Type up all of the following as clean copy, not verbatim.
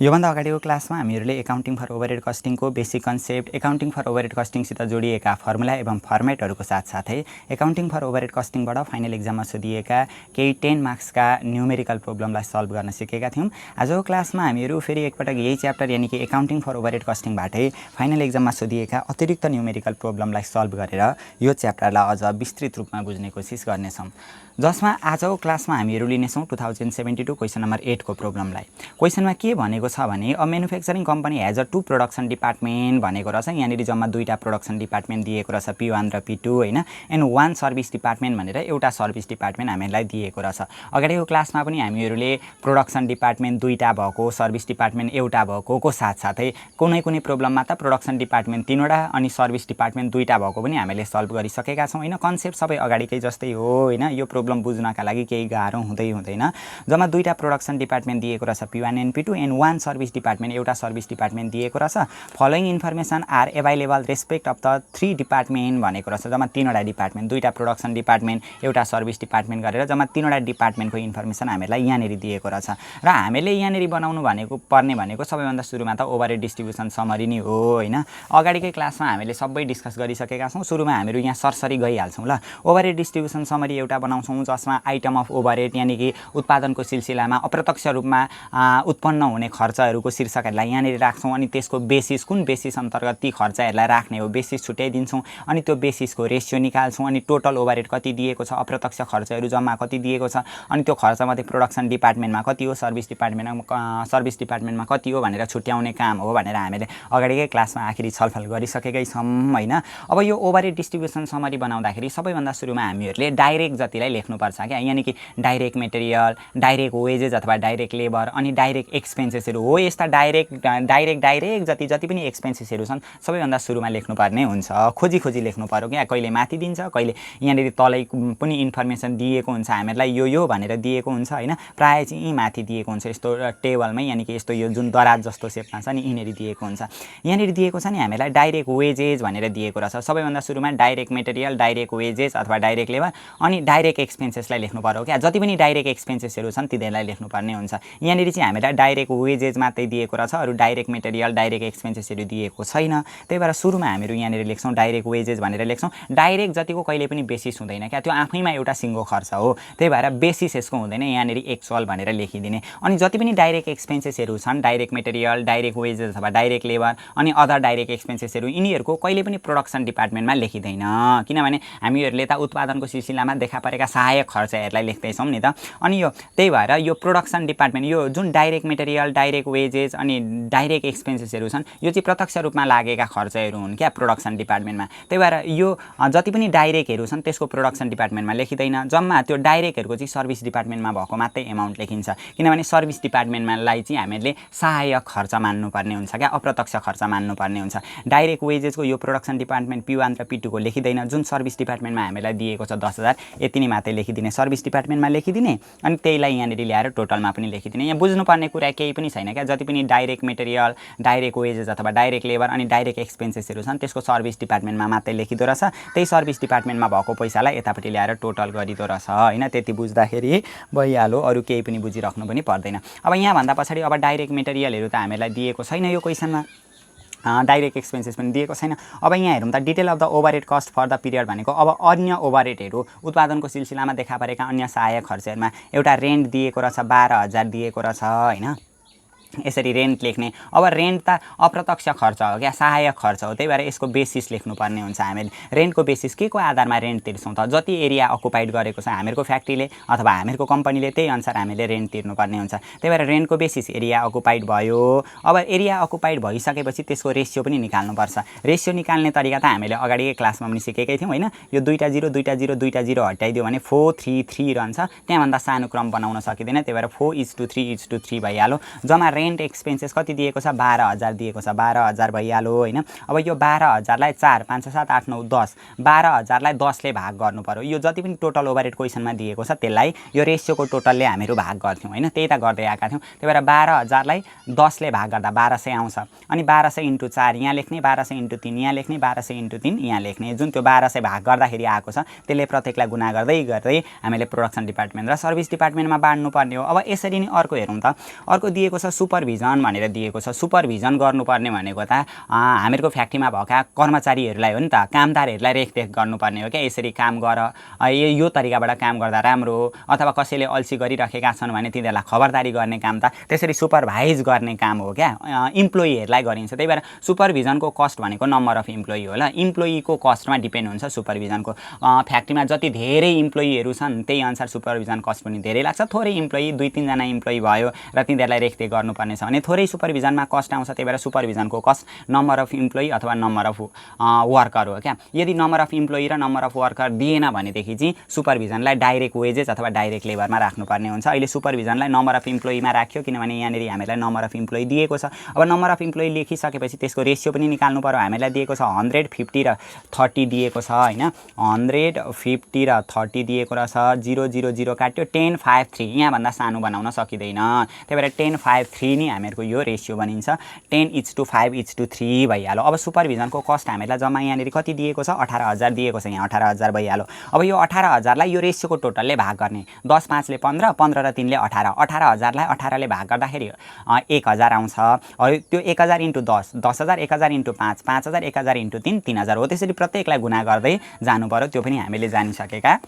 योभन्दा अगाडिको क्लासमा हामीहरूले एकाउन्टिङ फर ओभरहेड कस्टिङको basic concept, accounting for overhead कस्टिङसित जोडिएका फर्मुला एवं फर्मेटहरूको साथसाथै एकाउन्टिङ फर ओभरहेड कस्टिङबाट फाइनल एक्जाममा सोधिएका केही 10 मार्क्सका न्युमेरिकल प्रब्लमलाई सल्भ गर्न सिकेका थियौँ। आजको क्लासमा हामीहरू फेरि एकपटक यही च्याप्टर यानि कि एकाउन्टिङ फर ओभरहेड कस्टिङबाटै फाइनल एक्जाममा सोधिएका अतिरिक्त न्युमेरिकल प्रब्लमलाई सल्भ गरेर यो च्याप्टरलाई अझ विस्तृत रूपमा बुझ्ने कोसिस गर्नेछौँ, जसमा आजको क्लासमा हामीहरू लिनेछौँ 2072 क्वेसन नम्बर 8 को प्रब्लमलाई। क्वेसनमा के भनेको छ भने a manufacturing company has a 2 production department भनेको रहेछ। यहाँनिर जम्मा दुईटा प्रोडक्सन डिपार्टमेन्ट दिएको रहेछ, P1 र P2 हैन, एन्ड 1 सर्भिस डिपार्टमेन्ट भनेर एउटा सर्भिस डिपार्टमेन्ट हामीलाई दिएको रहेछ। अगाडिको क्लासमा पनि हामीहरूले प्रोडक्सन डिपार्टमेन्ट दुईटा भएको, सर्भिस डिपार्टमेन्ट एउटा भएकोको साथसाथै कुनै प्रब्लममा त प्रोडक्सन डिपार्टमेन्ट 3वटा अनि सर्भिस डिपार्टमेन्ट दुईटा भएको पनि हामीले सल्भ गरिसकेका छौँ हैन। कन्सेप्ट सबै अगाडिकै जस्तै हो हैन। यो प्रब्लम बुझ्नका लागि केही गाह्रो हुँदैन। जम्मा दुईटा प्रोडक्सन डिपार्टमेन्ट दिएको रहेछ, P1 and P2, and 1 service department एउटा सर्भिस डिपार्टमेन्ट दिएको रहेछ। Following information are available respect of the 3 department भनेको रहेछ। जम्मा 3वटा डिपार्टमेन्ट, दुईटा प्रोडक्सन डिपार्टमेन्ट एउटा सर्भिस डिपार्टमेन्ट गरेर जम्मा 3वटा डिपार्टमेन्टको इन्फर्मेसन हामीलाई यहाँनिर दिएको रहेछ। र हामीले यहाँनिर बनाउनु पर्ने भनेको सबैभन्दा सुरुमा त ओभरहेड डिस्ट्रिब्युसन समरी नै हो हैन। अगाडिकै क्लासमा हामीले सबै डिस्कस गरिसकेका छौँ। सुरुमा हामीहरू यहाँ सरसरी गइहाल्छौँ ल। ओभरहेड डिस्ट्रिब्युसन समरी एउटा बनाउँछौँ जसमा आइटम अफ ओभरहेड यानि कि उत्पादनको सिलसिलामा अप्रत्यक्ष रूपमा उत्पन्न हुने खर्चहरूको शीर्षकहरूलाई यहाँनिर राख्छौँ, अनि त्यसको बेसिस कुन बेसिस अन्तर्गत ती खर्चहरूलाई राख्ने हो बेसिस छुट्याइदिन्छौँ, अनि त्यो बेसिसको रेसियो निकाल्छौँ, अनि टोटल ओभरहेड कति दिएको छ, अप्रत्यक्ष खर्चहरू जम्मा कति दिएको छ, अनि त्यो खर्चमध्ये प्रोडक्सन डिपार्टमेन्टमा कति हो, सर्भिस डिपार्टमेन्टमा कति हो भनेर छुट्याउने काम हो भनेर हामीले अगाडिकै क्लासमा आखिरी छलफल गरिसकेकै छौँ हैन। अब यो ओभरहेड डिस्ट्रिब्युसन समरी बनाउँदाखेरि सबैभन्दा सुरुमा हामीहरूले डाइरेक्ट जतिलाई लेख्नुपर्छ क्या, यानि कि डाइरेक्ट मेटेरियल, डाइरेक्ट वेजेस अथवा डाइरेक्ट लेबर, अनि डाइरेक्ट एक्सपेन्सेसहरू हो। यस्ता डाइरेक्ट जति पनि एक्सपेन्सेसहरू छन् सबैभन्दा सुरुमा लेख्नुपर्ने हुन्छ। खोजी लेख्नु पर्यो क्या, कहिले माथि दिन्छ, कहिले यहाँनिर तलै पनि इन्फर्मेसन दिएको हुन्छ हामीहरूलाई यो भनेर दिएको हुन्छ हैन। प्रायः चाहिँ यहीँ माथि दिएको हुन्छ यस्तो टेबलमै, यानि कि यस्तो यो जुन दराज जस्तो सेपमा छ नि यहीँनिर दिएको हुन्छ। यहाँनिर दिएको छ नि हामीलाई डाइरेक्ट वेजेस भनेर दिएको रहेछ। सबैभन्दा सुरुमा डाइरेक्ट मेटेरियल, डाइरेक्ट वेजेस अथवा डाइरेक्ट लेबर अनि डाइरेक्ट एक्सपेन्सेसलाई लेख्नु पर्यो क्या। जति पनि डाइरेक्ट एक्सपेन्सेसहरू छन् तिनीहरूलाई लेख्नुपर्ने हुन्छ। यहाँनिर चाहिँ हामीलाई डाइरेक्ट वेजेस मात्रै दिएको रहेछ, अरू डाइरेक्ट मेटेरियल, डाइरेक्ट एक्सपेन्सेसहरू दिएको छैन। त्यही भएर सुरुमा हामीहरू यहाँनिर लेख्छौँ डाइरेक्ट वेजेस भनेर लेख्छौँ। डाइरेक्ट जतिको कहिले पनि बेसिस हुँदैन क्या, त्यो आफैमा एउटा सिङ्गो खर्च हो। त्यही भएर बेसिस यसको हुँदैन, यहाँनिर एक्चुअल भनेर लेखिदिने। अनि जति पनि डाइरेक्ट एक्सपेन्सेसहरू छन्, डाइरेक्ट मेटेरियल, डाइरेक्ट वेजेस अथवा डाइरेक्ट लेबर अनि अदर डाइरेक्ट एक्सपेन्सेसहरू, यिनीहरूको कहिले पनि प्रोडक्सन डिपार्टमेन्टमा लेखिँदैन, किनभने हामीहरूले त उत्पादनको सिलसिलामा देखा परेका सहायक खर्चहरूलाई लेख्दैछौँ नि त। अनि त्यही भएर यो प्रोडक्सन डिपार्टमेन्ट, यो जुन डाइरेक्ट मेटेरियल, डाइरेक्ट वेजेस अनि डाइरेक्ट एक्सपेन्सेसहरू छन् यो चाहिँ प्रत्यक्ष रूपमा लागेका खर्चहरू हुन् क्या प्रोडक्सन डिपार्टमेन्टमा। त्यही भएर यो जति पनि डाइरेक्टहरू छन् त्यसको प्रोडक्सन डिपार्टमेन्टमा लेखिँदैन। जम्मा त्यो डाइरेक्टहरूको चाहिँ सर्भिस डिपार्टमेन्टमा भएको मात्रै एमाउन्ट लेखिन्छ, किनभने सर्भिस डिपार्टमेन्टलाई चाहिँ हामीले सहायक खर्च मान्नुपर्ने हुन्छ क्या, अप्रत्यक्ष खर्च मान्नुपर्ने हुन्छ। डाइरेक्ट वेजेसको यो प्रोडक्सन डिपार्टमेन्ट P1 र P2 को लेखिँदैन। जुन सर्भिस डिपार्टमेन्टमा हामीलाई दिएको छ 10,000 यति नै मात्रै लेखिदिने, सर्भिस डिपार्टमेन्टमा लेखिदिने, अनि त्यहीलाई यहाँनिर ल्याएर टोटलमा पनि लेखिदिने। यहाँ बुझ्नुपर्ने कुरा केही पनि छैन क्या। जति पनि डाइरेक्ट मेटेरियल, डाइरेक्ट वेजेस अथवा डाइरेक्ट लेबर अनि डाइरेक्ट एक्सपेन्सेसहरू छन् त्यसको सर्भिस डिपार्टमेन्टमा मात्रै लेखिदो रहेछ। त्यही सर्भिस डिपार्टमेन्टमा भएको पैसालाई यतापट्टि ल्याएर टोटल गरिदो रहेछ हैन। त्यति बुझ्दाखेरि भइहाल्यो, अरू केही पनि बुझिराख्नु पनि पर्दैन। अब यहाँभन्दा पछाडि अब डाइरेक्ट मेटेरियलहरू त हामीलाई दिएको छैन यो क्वेसनमा, डाइरेक्ट एक्सपेन्सेस पनि दिएको छैन। अब यहाँ हेरौँ त detail of the overhead cost for the period भनेको अब अन्य ओभरहेडहरू उत्पादनको सिलसिलामा देखा परेका अन्य सहायक खर्चहरूमा एउटा रेन्ट दिएको रहेछ, 12,000 दिएको रहेछ हैन। यसरी रेन्ट लेख्ने। अब रेन्ट त अप्रत्यक्ष खर्च हो क्या, सहायक खर्च हो। त्यही भएर यसको बेसिस लेख्नुपर्ने हुन्छ हामीले। रेन्टको बेसिस के को आधारमा रेन्ट तिर्छौँ त, जति एरिया अकुपाइड गरेको छ हामीहरूको फ्याक्ट्रीले अथवा हामीहरूको कम्पनीले त्यही अनुसार हामीले रेन्ट तिर्नुपर्ने हुन्छ। त्यही भएर रेन्टको बेसिस एरिया अकुपाइड भयो। अब एरिया अकुपाइड भइसकेपछि त्यसको रेसियो पनि निकाल्नुपर्छ। रेसियो निकाल्ने तरिका त हामीले अगाडिकै क्लासमा पनि सिकेकै थियौँ हैन। यो दुईटा जिरो हटाइदियो भने 433 रहन्छ, त्यहाँभन्दा सानो क्रम बनाउन सकिँदैन। त्यही भएर 4:3 भइहाल्यो। जम्मा रेन्ट एक्सपेन्सेस कति दिएको छ, 12,000 दिएको छ, 12,000 भइहाल्यो हैन। अब यो 12,000लाई 4, 5, 6, 7, 8, 9, 10, 12,000लाई 10 ले भाग गर्नु पर्यो। यो जति पनि टोटल ओभरहेड क्वेसनमा दिएको छ त्यसलाई यो रेसियोको टोटलले हामीहरू भाग गर्थ्यौँ हैन, त्यही त गर्दै आएका थियौँ। त्यही भएर 12,000लाई 10 ले भाग गर्दा 1200 आउँछ, अनि 1200 × 4 यहाँ लेख्ने, 1200 × 3 यहाँ लेख्ने, 1200 × 3 यहाँ लेख्ने। जुन त्यो 1200 भाग गर्दाखेरि आएको छ त्यसले प्रत्येकलाई गुणा गर्दै हामीले प्रोडक्सन डिपार्टमेन्ट र सर्भिस डिपार्टमेन्टमा बाँड्नु पर्ने हो। अब यसरी नै अर्को हेरौँ त। अर्को दिएको छ सुपरभिजन भनेर दिएको छ। सुपरभिजन गर्नुपर्ने भनेको त हामीहरूको फ्याक्ट्रीमा भएका कर्मचारीहरूलाई हो नि त, कामदारहरूलाई रेखदेख गर्नुपर्ने हो क्या। यसरी काम गर, यो तरिकाबाट काम गर्दा राम्रो हो, अथवा कसैले अल्छी गरिराखेका छन् भने तिनीहरूलाई खबरदारी गर्ने काम त त्यसरी सुपरभाइज गर्ने काम हो क्या, इम्प्लोइहरूलाई गरिन्छ। त्यही भएर सुपरभिजनको कस्ट भनेको नम्बर अफ इम्प्लोइ होला। इम्प्लोइको कस्टमा डिपेन्ड हुन्छ सुपरभिजनको। फ्याक्ट्रीमा जति धेरै इम्प्लोइहरू छन् त्यही अनुसार सुपरभिजन कस्ट पनि धेरै लाग्छ। थोरै इम्प्लोइ 2-3 जना इम्प्लोइ भयो र तिनीहरूलाई रेखदेख गर्नुपर्ने छ भने थोरै सुपरभिजनमा कस्ट आउँछ। त्यही भएर सुपरभिजनको कस्ट नम्बर अफ इम्प्लोइ अथवा नम्बर अफ वर्कर हो क्या। यदि नम्बर अफ इम्प्लोइ र नम्बर अफ वर्कर दिएन भनेदेखि चाहिँ सुपरभिजनलाई डाइरेक्ट वेजेस अथवा डाइरेक्ट लेबरमा राख्नुपर्ने हुन्छ। अहिले सुपरभिजनलाई नम्बर अफ इम्प्लोइमा राख्यो किनभने यहाँनिर हामीलाई नम्बर अफ इम्प्लोइ दिएको छ। अब नम्बर अफ इम्प्लोइ लेखिसकेपछि त्यसको रेसियो पनि निकाल्नु पर्यो। हामीलाई दिएको छ 100, 50 र 30 दिएको छ हैन। 100, 50 र 30 दिएको रहेछ। 0 0 0 काट्यो, 10 5 3 यहाँभन्दा सानो बनाउन सकिँदैन। त्यही भएर 10 5 3 नि हामीहरूको यो रेसियो बनिन्छ। 10:5:3 भइहाल्यो। अब सुपरभिजनको कस्ट हामीलाई जम्मा यहाँनिर कति दिएको छ? 18,000 दिएको छ। यहाँ 18,000 भइहाल्यो। अब यो 18,000लाई यो रेसियोको टोटलले भाग गर्ने। 10 5 ले 15, 15 र 3 ले 18। 18,000लाई 18 ले भाग गर्दाखेरि 1,000 आउँछ। त्यो 1,000 × 10, 10,000, 1,000 × 5, 5,000, 1,000 × 3, 3,000 हो। त्यसरी प्रत्येकलाई गुणा गर्दै जानु पर्यो। त्यो पनि हामीले जानिसकेका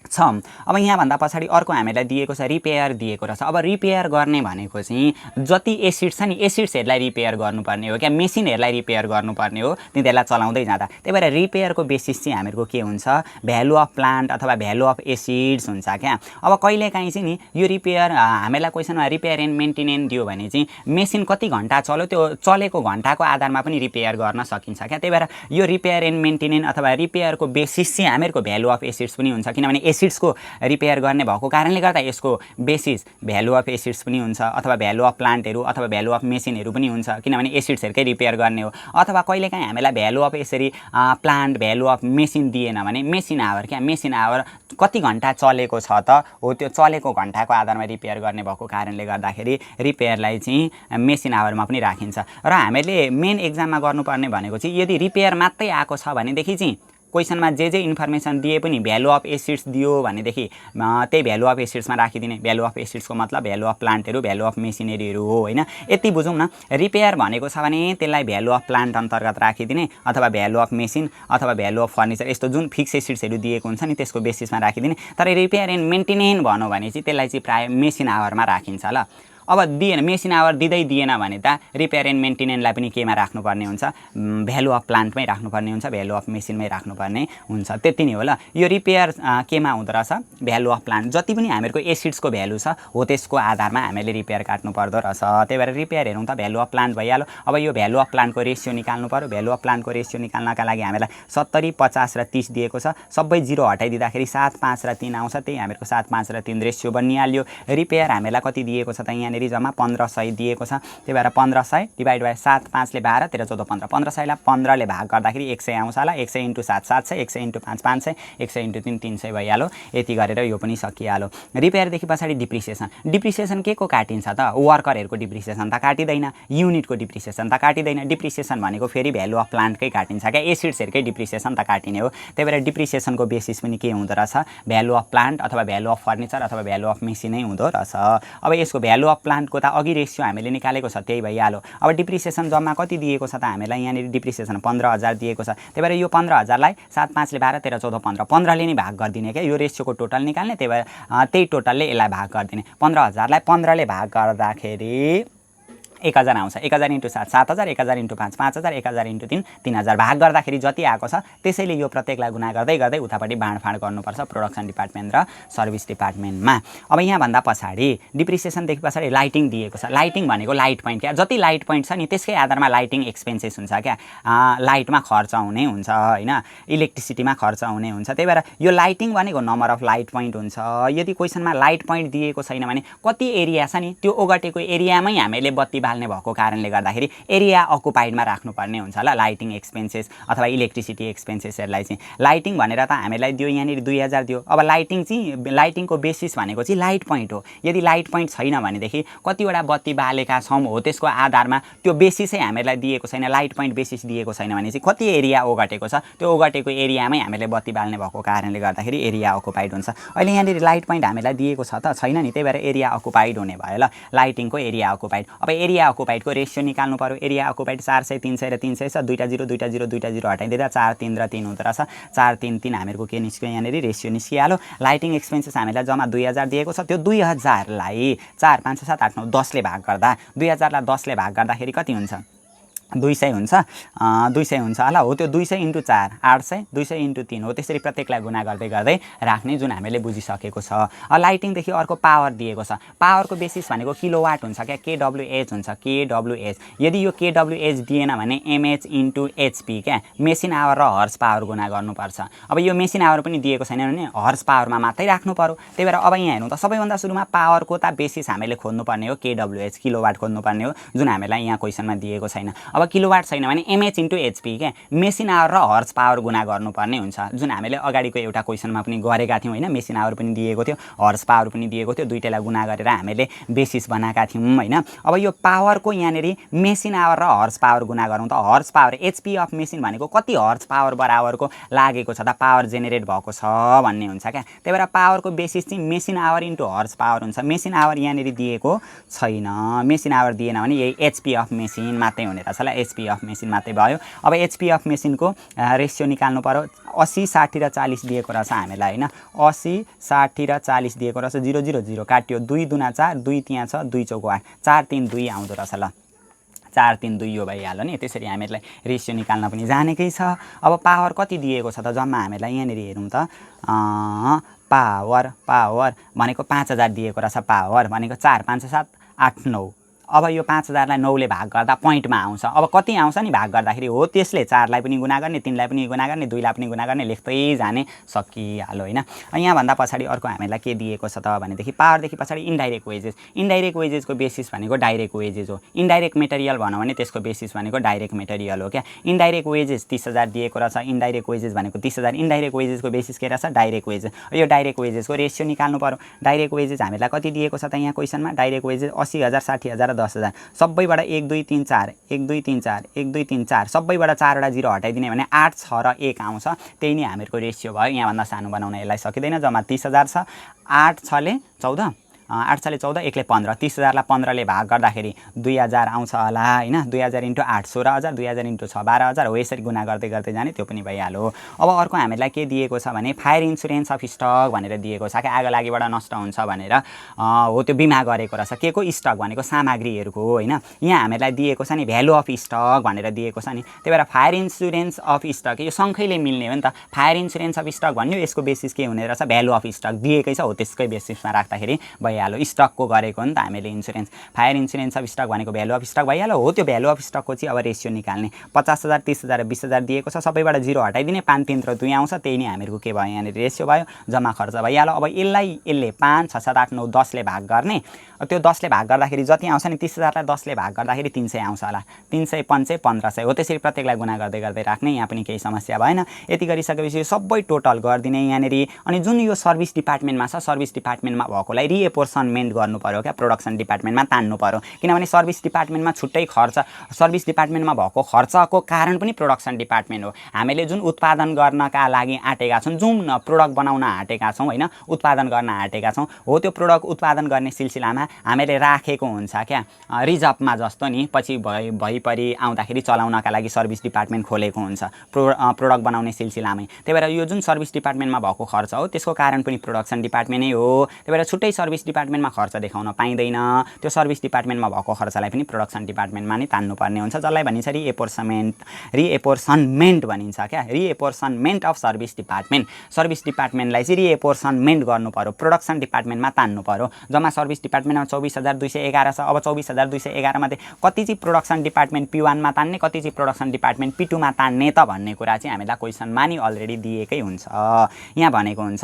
छौँ। अब यहाँभन्दा पछाडि अर्को हामीलाई दिएको छ रिपेयर दिएको रहेछ। अब रिपेयर गर्ने भनेको चाहिँ जति एसिड्स छ नि एसिड्सहरूलाई रिपेयर गर्नुपर्ने हो क्या, मेसिनहरूलाई रिपेयर गर्नुपर्ने हो तिनीहरूलाई चलाउँदै जाँदा। त्यही भएर रिपेयरको बेसिस चाहिँ हामीहरूको के हुन्छ? भ्यालु अफ प्लान्ट अथवा भ्यालु अफ एसिड्स हुन्छ क्या। अब कहिलेकाहीँ चाहिँ नि यो रिपेयर हामीलाई क्वेसनमा रिपेयर एन्ड मेन्टेनेन्स दियो भने चाहिँ मेसिन कति घन्टा चल्यो त्यो चलेको घन्टाको आधारमा पनि रिपेयर गर्न सकिन्छ क्या। त्यही भएर यो रिपेयर एन्ड मेन्टेनेन्स अथवा रिपेयरको बेसिस चाहिँ हामीहरूको भ्यालु अफ एसिड्स पनि हुन्छ किनभने एसिड्सको रिपेयर गर्ने भएको कारणले गर्दा यसको बेसिस भ्यालु अफ एसिड्स पनि हुन्छ अथवा भ्यालु अफ प्लान्टहरू अथवा भ्यालु अफ मेसिनहरू पनि हुन्छ किनभने एसिड्सहरूकै रिपेयर गर्ने हो। अथवा कहिलेकाहीँ हामीलाई भ्यालु अफ यसरी प्लान्ट भ्यालु अफ मेसिन दिएन भने मेसिन आवर क्या, मेसिन आवर कति घन्टा चलेको छ त हो त्यो चलेको घन्टाको आधारमा रिपेयर गर्ने भएको कारणले गर्दाखेरि रिपेयरलाई चाहिँ मेसिन आवरमा पनि राखिन्छ। र हामीले मेन एक्जाममा गर्नुपर्ने भनेको चाहिँ यदि रिपेयर मात्रै आएको छ भनेदेखि चाहिँ क्वेसनमा जे इन्फर्मेसन दिए पनि भ्यालु अफ एसिड्स दियो भनेदेखि त्यही भ्यालु अफ एसिड्समा राखिदिने। भ्यालु अफ एसिड्सको मतलब भ्यालु अफ प्लान्टहरू भ्यालु अफ मेसिनरीहरू हो होइन। यति बुझौँ न, रिपेयर भनेको छ भने त्यसलाई भ्यालु अफ प्लान्ट अन्तर्गत राखिदिने अथवा भ्यालु अफ मेसिन अथवा भ्यालु अफ फर्निचर यस्तो जुन फिक्स एसिड्सहरू दिएको हुन्छ नि त्यसको बेसिसमा राखिदिने। तर रिपेयर एन्ड मेन्टेनेन्स भनौँ भने चाहिँ त्यसलाई चाहिँ प्रायः मेसिन आवरमा राखिन्छ ल। अब दिएन मेसिन आवर दिएन भने त रिपेयर एन्ड मेन्टेनेन्सलाई पनि केमा राख्नुपर्ने हुन्छ? भ्यालु अफ प्लान्टमै राख्नुपर्ने हुन्छ, भ्यालु अफ मेसिनमै राख्नुपर्ने हुन्छ। त्यति नै हो ल। यो रिपेयर केमा हुँदो रहेछ? Value of plant. जति पनि हामीहरूको एसिड्सको भ्यालु छ हो त्यसको आधारमा हामीले रिपेयर काट्नु पर्दो रहेछ। त्यही भएर रिपेयर हेरौँ त भ्यालु अफ प्लान्ट भइहाल्यो। अब यो भ्यालु अफ प्लान्टको रेसियो निकाल्नु पर्यो। भ्यालु अफ प्लान्टको रेसियो निकाल्नका लागि हामीलाई 70, 50 र 30 दिएको छ। सबै 0 हटाइदिँदाखेरि 7, 5 र 3 आउँछ। त्यही हामीहरूको 7, 5 र 3 रेसियो बनिहाल्यो। रिपेयर हामीलाई कति दिएको छ त? यहाँनिर जम्मा 1500 दिएको छ। त्यही भएर 1500 डिभाइड बाई 7, 5 ले 12, 13, 14, 15। 1500लाई 15 ले भाग गर्दाखेरि 100 आउँछ होला। 100 × 7 700, 100 × 5 500, 100 × 3 300 भइहाल्यो। यति गरेर यो पनि सकिहाल्यो। रिपेयरदेखि पछाडि डिप्रिसिएसन। डिप्रिसिएसन के को काटिन्छ त? वर्करहरूको डिप्रिसिएसन त काटिँदैन, युनिटको डिप्रिसिएसन त काटिँदैन। डिप्रिसिएसन भनेको फेरि भ्यालु अफ प्लान्टकै काटिन्छ क्या, एसिड्सहरूकै डिप्रिसिएसन त काटिने हो। त्यही भएर डिप्रिसिएसनको बेसिस पनि के हुँदो रहेछ? भ्यालु अफ प्लान्ट अथवा भ्यालु अफ फर्निचर अथवा भ्यालु अफ मेसिनै हुँदो रहेछ। अब यसको भ्यालु अफ प्लान्टको त अघि रेसियो हामीले निकालेको छ त्यही भइहाल्यो। अब डिप्रिसिएसन जम्मा कति दिएको छ त? हामीलाई यहाँनिर डिप्रिसिएसन 15,000 दिएको छ। त्यही भएर यो 15,000लाई 7, 5 ले 12, 13, 14, 15, 15 ले नै भाग गरिदिने क्या। यो रेसियोको टोटल निकाल्ने। त्यही भएर त्यही टोटलले यसलाई भाग गरिदिने। 15,000लाई 15 ले भाग गर्दाखेरि 1,000 आउँछ। 1,000 × 7 7,000, 1,000 × 5 5,000, 1,000 × 3 3,000 भाग गर्दाखेरि जति आएको छ त्यसैले यो प्रत्येकलाई गुणा गर्दै गर्दै उतापट्टि बाँडफाँड गर्नुपर्छ प्रोडक्सन डिपार्टमेन्ट र सर्भिस डिपार्टमेन्टमा। अब यहाँभन्दा पछाडि डिप्रिसिएसनदेखि पछाडि लाइटिङ दिएको छ। लाइटिङ भनेको लाइट पोइन्ट क्या। जति लाइट पोइन्ट छ नि त्यसकै आधारमा लाइटिङ एक्सपेन्सेस हुन्छ क्या। लाइटमा खर्च हुने हुन्छ होइन, इलेक्ट्रिसिटीमा खर्च हुने हुन्छ। त्यही भएर यो लाइटिङ भनेको नम्बर अफ लाइट पोइन्ट हुन्छ। यदि क्वेसनमा लाइट पोइन्ट दिएको छैन भने कति एरिया छ नि त्यो ओगटेको एरियामै हामीले बत्ती बाल्ने भएको कारणले गर्दाखेरि एरिया अकुपाइडमा राख्नुपर्ने हुन्छ ल लाइटिङ एक्सपेन्सेस अथवा इलेक्ट्रिसिटी एक्सपेन्सेसहरूलाई चाहिँ। लाइटिङ भनेर त हामीलाई दियो यहाँनिर 2000 दियो। अब लाइटिङको बेसिस भनेको चाहिँ लाइट पोइन्ट हो। यदि लाइट पोइन्ट छैन भनेदेखि कतिवटा बत्ती बालेका छौँ हो त्यसको आधारमा त्यो बेसिसै हामीलाई दिएको छैन, लाइट पोइन्ट बेसिस दिएको छैन भने चाहिँ कति एरिया ओगटेको छ त्यो ओगटेको एरियामै हामीले बत्ती बाल्ने भएको कारणले गर्दाखेरि एरिया अकुपाइड हुन्छ। अहिले यहाँनिर लाइट पोइन्ट हामीलाई दिएको छ त छैन नि, त्यही भएर एरिया अकुपाइड हुने भयो ल लाइटिङको एरिया अकुपाइड। अब एरिया अकुपाइडको रेसियो निकाल्नु पर्यो। एरिया अकुपाइड 400 300 र 300 छ, दुईटा जिरो हटाइदिँदा 4 3 र 3 हुँदो रहेछ। 4 3 3 हामीहरूको के निस्क्यो यहाँनिर रेसियो निस्किहाल्यो। लाइटिङ एक्सपेन्सेस हामीलाई जम्मा 2000 दिएको छ। त्यो 2000 लाई 4 5 6 7 8 9 10 ले भाग गर्दा 2000 लाई 10 ले भाग गर्दाखेरि कति हुन्छ? 200 हुन्छ। 200 हुन्छ होला हो। त्यो 200 × 4 800, 200 × 3 हो। त्यसरी प्रत्येकलाई गुणा गर्दै गर्दै राख्ने जुन हामीले बुझिसकेको छ। लाइटिङदेखि अर्को पावर दिएको छ। पावरको बेसिस भनेको किलोवाट हुन्छ क्या, केडब्ल्युएच हुन्छ, केडब्ल्युएच। यदि यो केडब्ल्युएच दिएन भने एमएच × एचपी क्या, मेसिन आवर र हर्स पावर गुणा गर्नुपर्छ। अब यो मेसिन आवर पनि दिएको छैन भने हर्स पावरमा मात्रै राख्नु पर्यो। त्यही भएर अब यहाँ हेर्नु त सबैभन्दा सुरुमा पावरको त बेसिस हामीले खोज्नुपर्ने हो केडब्ल्युएच, किलोवाट खोज्नुपर्ने हो जुन हामीलाई यहाँ क्वेसनमा दिएको छैन। अब किलोवाट छैन भने एमएच × एचपी क्या, मेसिन आवर र हर्स पावर गुणा गर्नुपर्ने हुन्छ जुन हामीले अगाडिको एउटा क्वेसनमा पनि गरेका थियौँ होइन। मेसिन आवर पनि दिएको थियो, हर्स पावर पनि दिएको थियो, दुईटैलाई गुणा गरेर हामीले बेसिस बनाएका थियौँ होइन। अब यो पावरको यहाँनिर मेसिन आवर र हर्स पावर गुणा गरौँ त horse power HP of machine भनेको कति हर्स पावर बराबरको लागेको छ त पावर जेनेरेट भएको छ भन्ने हुन्छ क्या। त्यही भएर पावरको बेसिस चाहिँ मेसिन आवर × हर्स पावर हुन्छ। मेसिन आवर यहाँनिर दिएको छैन, मेसिन आवर दिएन भने यही एचपी अफ मेसिन मात्रै हुने रहेछ ल, एचपी अफ मेसिन मात्रै भयो। अब एचपी अफ मेसिनको रेसियो निकाल्नु पर्यो। 80 60 र 40 दिएको रहेछ हामीलाई होइन। 80 60 र 40 दिएको रहेछ। 0 0 0 काट्यो, 2 दूना 4, 2 त्यहाँ छ, 2 चौको 8, 4 3 2 आउँदो रहेछ ल, 4 3 2 यो भइहाल्यो नि। त्यसरी हामीलाई रेसियो निकाल्न पनि जानेकै छ। अब पावर कति दिएको छ त जम्मा हामीलाई यहाँनिर हेरौँ त। पावर भनेको 5000 दिएको रहेछ। पावर भनेको 4 5 7 8 9। अब यो 5000 लाई 9 ले भाग गर्दा पोइन्टमा आउँछ। अब कति आउँछ नि भाग गर्दाखेरि हो त्यसले 4 लाई पनि गुणा गर्ने, 3 लाई पनि गुणा गर्ने, 2 लाई पनि गुणा गर्ने, लेख्दै जाने सकिहाल्यो होइन। यहाँ भन्दा पछाडि अर्को हामीलाई के दिएको छ त भनेदेखि पावरदेखि पछाडि इन्डाइरेक्ट वेजेस। इन्डाइरेक्ट वेजेसको बेसिस भनेको डाइरेक्ट वेजेस हो। इन्डाइरेक्ट मेटेरियल भनौँ भने त्यसको बेसिस भनेको डाइरेक्ट मेटेरियल हो क्या। इन्डाइरेक्ट वेजेस 30000 दिएको रहेछ। इन्डाइरेक्ट वेजेस भनेको 30000। इन्डाइरेक्ट वेजेसको बेसिस के रहेछ? Direct wages. यो डाइरेक्ट वेजेसको रेसियो निकाल्नु पर्यो। डाइरेक्ट वेजेस हामीलाई कति दिएको छ त यहाँ क्वेसनमा? डाइरेक्ट वेजेस 80000 60000 र 10000। सबैबाट 1 2 3 4 1 2 3 4 1 2 3 4 सबैबाट 4 वटा 0 हटाइदिने भने 8 6 र 1 आउँछ। त्यही नै हामीहरूको रेसियो भयो। यहाँभन्दा सानो बनाउन यसलाई सकिँदैन। जम्मा 30000 छ। 8 6 ले 14, 8 6 ले 14, 1 ले 15। 30000 लाई 15 ले भाग गर्दाखेरि 2000 आउँछ होला होइन। 2000 × 8 16000, 2000 × 6 12000 हो। यसरी गुणा गर्दै गर्दै जाने त्यो पनि भइहाल्यो। अब अर्को हामीलाई के दिएको छ भने फायर इन्सुरेन्स अफ स्टक भनेर दिएको छ क्या। आगो लागिबाट नष्ट हुन्छ भनेर हो त्यो बिमा गरेको रहेछ। के को? स्टक भनेको सामग्रीहरूको होइन। यहाँ हामीलाई दिएको छ नि भ्यालु अफ स्टक भनेर दिएको छ नि। त्यही भएर फायर इन्सुरेन्स अफ स्टक यो सँगैले मिल्ने हो नि त। फायर इन्सुरेन्स अफ स्टक भन्यो, यसको बेसिस के हुने रहेछ? भ्यालु अफ स्टक दिएकै छ हो, त्यसकै बेसिसमा राख्दाखेरि भइहाल्यो। स्टकको गरेको हो नि त हामीले insurance. Fire insurance of stock भनेको भ्यालु अफ स्टक भइहाल्यो हो। त्यो भ्यालु अफ स्टकको चाहिँ अब रेसियो निकाल्ने। 50000 30000 र 20000 दिएको छ। सबैबाट 0 हटाइदिने, 5 3 र 2 आउँछ। त्यही नै हामीहरूको के भयो यहाँनिर रेसियो भयो। जम्मा खर्च भइहाल्यो। अब यसले 5 6 7 8 9 10 ले भाग गर्ने। त्यो 10 ले भाग गर्दाखेरि जति आउँछ नि 30000 लाई 10 ले भाग गर्दाखेरि 300 आउँछ होला। 300 500 1500 हो। त्यसरी प्रत्येकलाई गुणा गर्दै गर्दै राख्ने। यहाँ पनि केही समस्या भएन। यति गरिसकेपछि सबै टोटल गरिदिने यहाँनिर। अनि जुन यो सर्भिस डिपार्टमेन्टमा छ, सर्भिस डिपार्टमेन्टमा भएकोलाई रिएपोर्सनमेन्ट गर्नु पर्यो क्या। प्रोडक्सन डिपार्टमेन्टमा तान्नु पर्यो। किनभने सर्भिस डिपार्टमेन्टमा छुट्टै खर्च, सर्भिस डिपार्टमेन्टमा भएको खर्चको कारण पनि प्रोडक्सन डिपार्टमेन्ट हो। हामीले जुन उत्पादन गर्नका लागि आँटेका छौँ, जुन प्रडक्ट बनाउन आँटेका छौँ होइन, उत्पादन गर्न आँटेका छौँ हो, त्यो प्रडक्ट उत्पादन गर्ने सिलसिलामा हामीले राखेको हुन्छ क्या रिजर्भमा जस्तो नि। पछि भइपरि आउँदाखेरि चलाउनका लागि सर्भिस डिपार्टमेन्ट खोलेको हुन्छ प्रोडक्ट बनाउने सिलसिलामै। त्यही भएर यो जुन सर्भिस डिपार्टमेन्टमा भएको खर्च हो त्यसको कारण पनि प्रोडक्सन डिपार्टमेन्टै हो। त्यही भएर छुट्टै सर्भिस डिपार्टमेन्टमा खर्च देखाउन पाइँदैन। त्यो सर्भिस डिपार्टमेन्टमा भएको खर्चलाई पनि प्रोडक्सन डिपार्टमेन्टमा नै तान्नुपर्ने हुन्छ। जसलाई भनिन्छ रिएपोर्सनमेन्ट भनिन्छ क्या। रिएपोर्सनमेन्ट अफ सर्भिस डिपार्टमेन्ट। सर्भिस डिपार्टमेन्टलाई चाहिँ रिएपोर्सनमेन्ट गर्नु पर्यो, प्रोडक्सन डिपार्टमेन्टमा तान्नु पर्यो। जम्मा सर्भिस डिपार्टमेन्टमा 24211 छ। अब 24211 मध्ये कति चाहिँ प्रोडक्सन डिपार्टमेन्ट P1 मा तान्ने, कति चाहिँ प्रोडक्सन डिपार्टमेन्ट P2 मा तान्ने त भन्ने कुरा चाहिँ हामीलाई क्वेसनमा नि अलरेडी दिएकै हुन्छ। यहाँ भनेको हुन्छ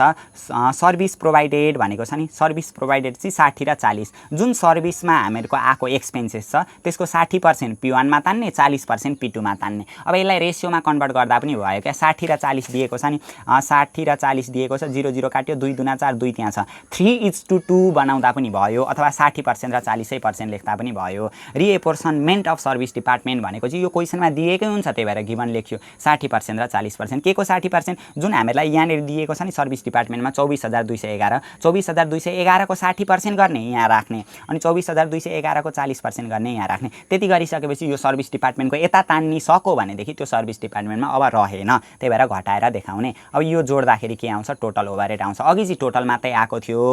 सर्भिस प्रोभाइडेड भनेको छ नि। सर्भिस प्रोभाइडेड डिभाइडेड चाहिँ 60 र 40 जुन सर्भिसमा हामीहरूको आएको एक्सपेन्सेस छ त्यसको 60% P1 मा तान्ने 40% P2 मा तान्ने। अब यसलाई रेसियोमा कन्भर्ट गर्दा पनि भयो क्या 60 र 40 दिएको छ नि 60 र 40 दिएको छ 0 0 काट्यो 2 दुना 4 2 त्यहाँ छ 3:2 बनाउँदा पनि भयो अथवा 60% र 40% लेख्दा पनि भयो। रिएपोर्सनमेन्ट अफ सर्भिस डिपार्टमेन्ट भनेको चाहिँ यो क्वेसनमा दिएकै हुन्छ त्यही भएर गिभन लेख्यो 60% र 40%। के को 60% जुन हामीलाई यहाँनिर दिएको छ नि सर्भिस डिपार्टमेन्टमा 24211 24211 को 60% गर्ने यहाँ राख्ने अनि 24211 को 40% गर्ने यहाँ राख्ने। त्यति गरिसकेपछि यो सर्भिस डिपार्टमेन्टको यता तान्नी सक्यो भनेदेखि त्यो सर्भिस डिपार्टमेन्टमा अब रहेन त्यही भएर घटाएर देखाउने। अब यो जोड्दाखेरि के आउँछ टोटल ओभरहेड आउँछ। अघि चाहिँ टोटल मात्रै आएको थियो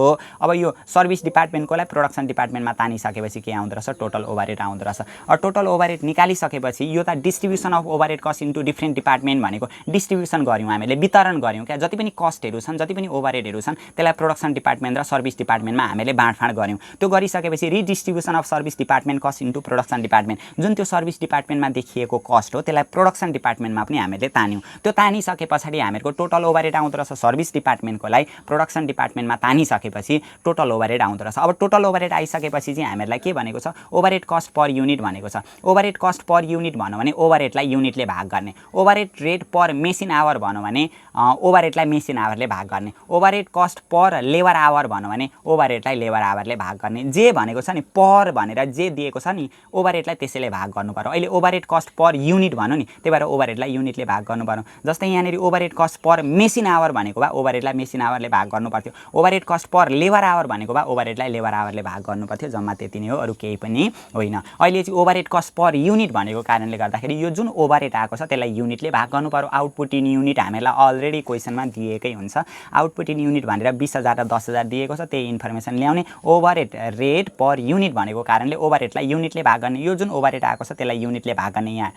अब यो सर्भिस डिपार्टमेन्टकोलाई प्रोडक्सन डिपार्टमेन्टमा तानिसकेपछि के आउँदो रहेछ टोटल ओभरहेड आउँदो रहेछ। अब टोटल ओभरहेड निकालिसकेपछि यो त distribution of overhead cost into different department भनेको डिस्ट्रिब्युसन गर्यौँ हामीले वितरण गर्यौँ क्या जति पनि कस्टहरू छन् जति पनि ओभरहेडहरू छन् त्यसलाई प्रोडक्सन डिपार्टमेन्ट र सर्भिस डिपार्टमेन्टमा हामीले बाँडफाँड गर्यौँ। त्यो गरिसकेपछि redistribution of service department cost into production department जुन त्यो सर्भिस डिपार्टमेन्टमा देखिएको कस्ट हो त्यसलाई प्रोडक्सन डिपार्टमेन्टमा पनि हामीले तान्यौँ। त्यो तानिसके पछाडि हामीहरूको टोटल ओभरहेड आउँदो रहेछ सर्भिस डिपार्टमेन्टकोलाई प्रोडक्सन डिपार्टमेन्टमा तानिसकेपछि टोटल ओभरहेड आउँदो रहेछ। अब टोटल ओभरहेड आइसकेपछि चाहिँ हामीहरूलाई के भनेको छ ओभरहेड कस्ट पर युनिट भनेको छ। ओभरहेड कस्ट पर युनिट भन्यो भने ओभरहेडलाई युनिटले भाग गर्ने। Overhead rate per machine hour भन्यो भने ओभरहेडलाई मेसिन आवरले भाग गर्ने। Overhead cost per labour hour भन्यो भने ओभरहेडलाई लेबर आवरले भाग गर्ने। जे भनेको छ नि पर भनेर जे दिएको छ नि ओभरहेडलाई त्यसैले भाग गर्नु पर्यो। अहिले ओभरहेड कस्ट पर युनिट भन्नु नि त्यही भएर ओभरहेडलाई युनिटले भाग गर्नु पर्यो। जस्तै यहाँनिर overhead cost per machine hour भनेको भए ओभरहेडलाई मेसिन आवरले भाग गर्नु पर्थ्यो। Overhead cost per labour hour भनेको भए ओभरहेडलाई लेबर आवरले भाग गर्नु पर्थ्यो। जम्मा त्यति नै हो अरू केही पनि होइन। अहिले चाहिँ ओभरहेड कस्ट पर युनिट भनेको कारणले गर्दाखेरि यो जुन ओभरहेड आएको छ त्यसलाई युनिटले भाग गर्नु पर्यो। आउटपुट इन युनिट हामीलाई अलरेडी क्वेसनमा दिएकै हुन्छ। आउटपुट इन युनिट भनेर 20,000 र 10,000 दिएको छ त्यही इन्फर्मेसन ल्याउने। ओभरहेड रेट पर युनिट भनेको कारणले ओभरहेडलाई युनिटले भाग गर्ने। यो जुन ओभरहेड आएको छ त्यसलाई युनिटले भाग गर्ने यहाँ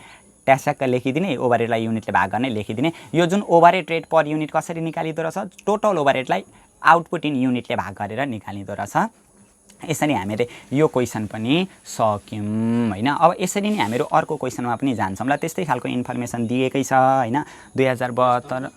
ट्यासक्क लेखिदिने ओभरहेडलाई युनिटले भाग गर्ने लेखिदिने। यो जुन ओभरहेड रेट पर युनिट कसरी निकालिँदो रहेछ टोटल ओभरहेडलाई आउटपुट इन युनिटले भाग गरेर निकालिँदो रहेछ। यसरी हामीले यो क्वेसन पनि सक्यौँ होइन। अब यसरी नै हामीहरू अर्को क्वेसनमा पनि जान्छौँ ल। त्यस्तै खालको इन्फर्मेसन दिएकै छ होइन 2072